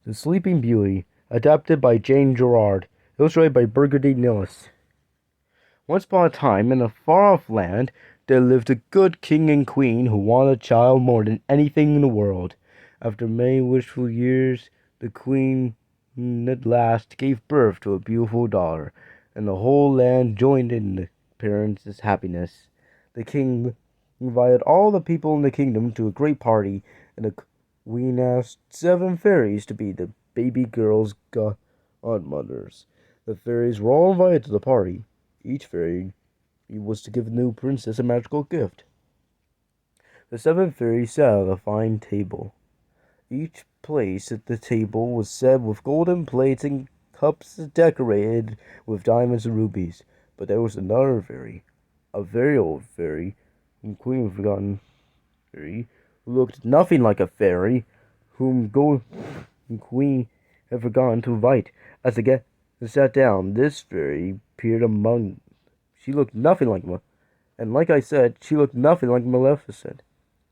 The Sleeping Beauty, adapted by Jane Gerard, illustrated by Burgundy Nillis. Once upon a time, in a far-off land, there lived a good king and queen who wanted a child more than anything in the world. After many wishful years, the queen at last gave birth to a beautiful daughter, and the whole land joined in the parents' happiness. The king invited all the people in the kingdom to a great party, and the queen asked 7 fairies to be the baby girl's godmothers. The fairies were all invited to the party. Each fairy was to give the new princess a magical gift. The 7 fairies sat at a fine table. Each place at the table was set with golden plates and cups decorated with diamonds and rubies. But there was another fairy, a very old fairy, and Queen of Forgotten Fairy, who looked nothing like a fairy, whom Gold and Queen had forgotten to invite. As the guests sat down, this fairy appeared among them. She looked nothing like and like I said, she looked nothing like Maleficent.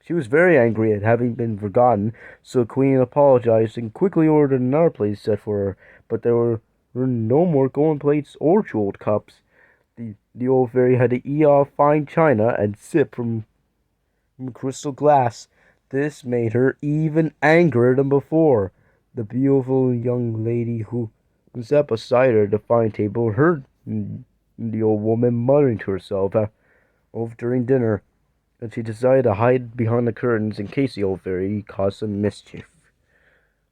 She was very angry at having been forgotten, so the queen apologized and quickly ordered another place set for her. But there were no more golden plates or jeweled cups. The old fairy had to eat off fine china and sip from crystal glass. This made her even angrier than before. The beautiful young lady who sat beside her at the fine table heard the old woman muttering to herself during dinner, and she decided to hide behind the curtains in case the old fairy caused some mischief.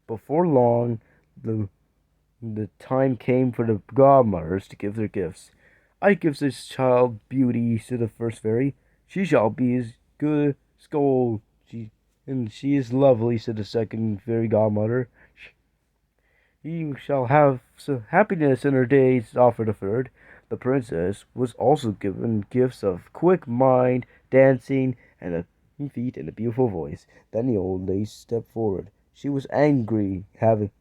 Before long, the time came for the godmothers to give their gifts. "I give this child beauty," said the first fairy. "She shall be as good as gold. And she is lovely," said the second fairy godmother. "She shall have happiness in her days," offered the third. The princess was also given gifts of quick mind, dancing, and a feet and a beautiful voice. Then the old lady stepped forward. She was angry, having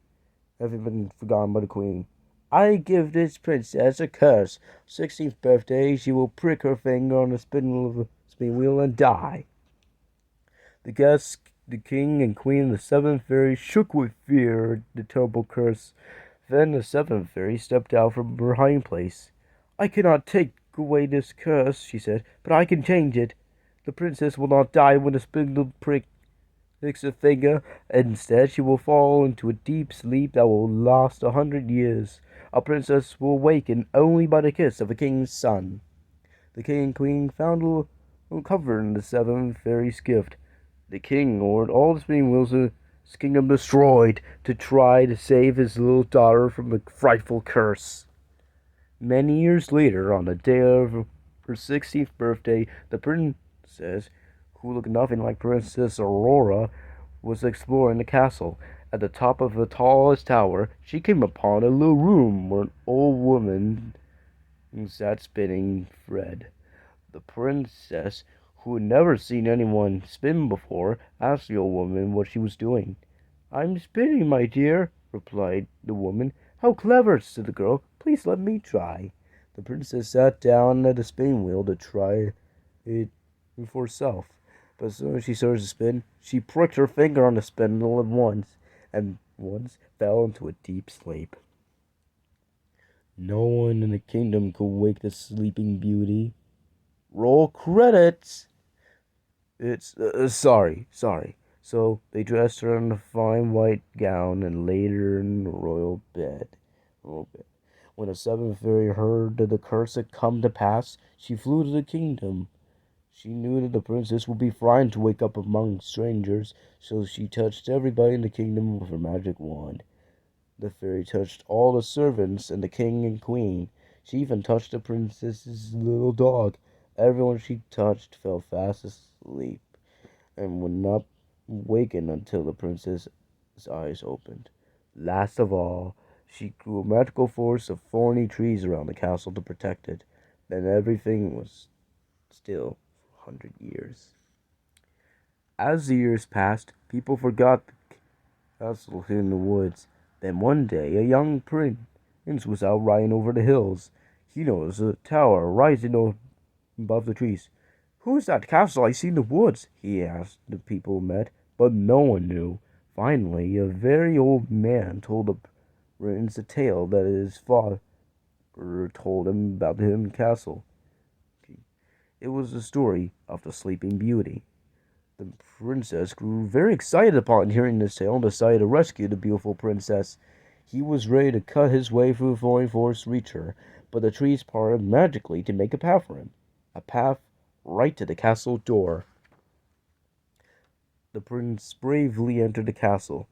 been forgotten by the queen. "I give this princess a curse. 16th birthday, she will prick her finger on the spin wheel and die." The guests, the king and queen, and the 7 fairies shook with fear at the terrible curse. Then the 7th fairy stepped out from her hiding place. "I cannot take away this curse," she said, "but I can change it. The princess will not die when the spindle pricks her finger. Instead, she will fall into a deep sleep that will last 100 years. A princess will awaken only by the kiss of a king's son." The king and queen found a little comfort in the 7 fairies' gift. The king ordered all the spinning wheels of his kingdom destroyed to try to save his little daughter from the frightful curse. Many years later, on the day of her 16th birthday, the princess, who looked nothing like Princess Aurora, was exploring the castle. At the top of the tallest tower, she came upon a little room where an old woman sat spinning thread. The princess, who had never seen anyone spin before, asked the old woman what she was doing. "I'm spinning, my dear," replied the woman. "How clever," said the girl. "Please let me try." The princess sat down at the spinning wheel to try it for herself. But as soon as she started to spin, she pricked her finger on the spindle and once fell into a deep sleep. No one in the kingdom could wake the sleeping beauty. Roll credits! It's, sorry. So they dressed her in a fine white gown and laid her in a royal bed. When the 7th fairy heard that the curse had come to pass, she flew to the kingdom. She knew that the princess would be frightened to wake up among strangers, so she touched everybody in the kingdom with her magic wand. The fairy touched all the servants and the king and queen. She even touched the princess's little dog. Everyone she touched fell fast asleep and would not waken until the princess's eyes opened. Last of all, she grew a magical forest of thorny trees around the castle to protect it. Then everything was still for 100 years. As the years passed, people forgot the castle hid in the woods. Then one day, a young prince was out riding over the hills. He noticed a tower rising above the trees. "Who is that castle I see in the woods?" he asked the people he met, but no one knew. Finally, a very old man told the prince a tale that his father told him about the hidden castle. It was the story of the Sleeping Beauty. The princess grew very excited upon hearing this tale and decided to rescue the beautiful princess. He was ready to cut his way through the thorny forest to reach her, but the trees parted magically to make a path for him. A path right to the castle door. The prince bravely entered the castle.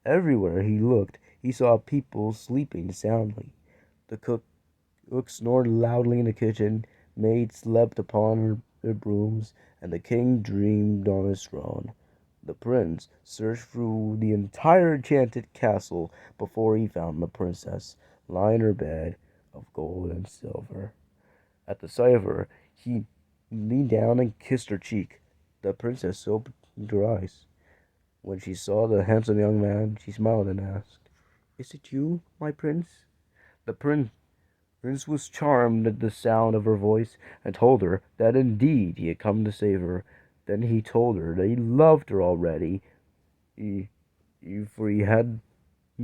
Everywhere he looked, he saw people sleeping soundly. The cook snored loudly in the kitchen, maids slept upon their brooms, and the king dreamed on his throne. The prince searched through the entire enchanted castle before he found the princess, lying in her bed of gold and silver. At the sight of her, he leaned down and kissed her cheek. The princess opened her eyes. When she saw the handsome young man, she smiled and asked, "Is it you, my prince?" The prince was charmed at the sound of her voice, and told her that indeed he had come to save her. Then he told her that he loved her already, he, for he had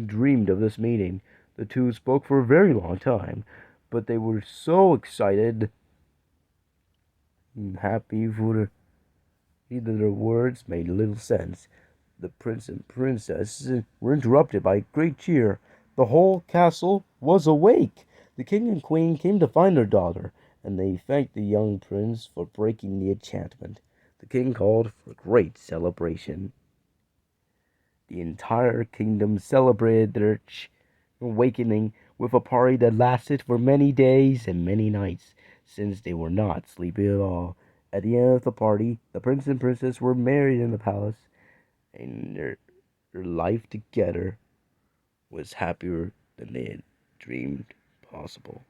dreamed of this meeting. The two spoke for a very long time, but they were so excited and happy for either their words made little sense. The prince and princess were interrupted by a great cheer. The whole castle was awake. The king and queen came to find their daughter, and they thanked the young prince for breaking the enchantment. The king called for a great celebration. The entire kingdom celebrated their awakening with a party that lasted for many days and many nights, since they were not sleeping at all. At the end of the party, the prince and princess were married in the palace, and their life together was happier than they had dreamed possible.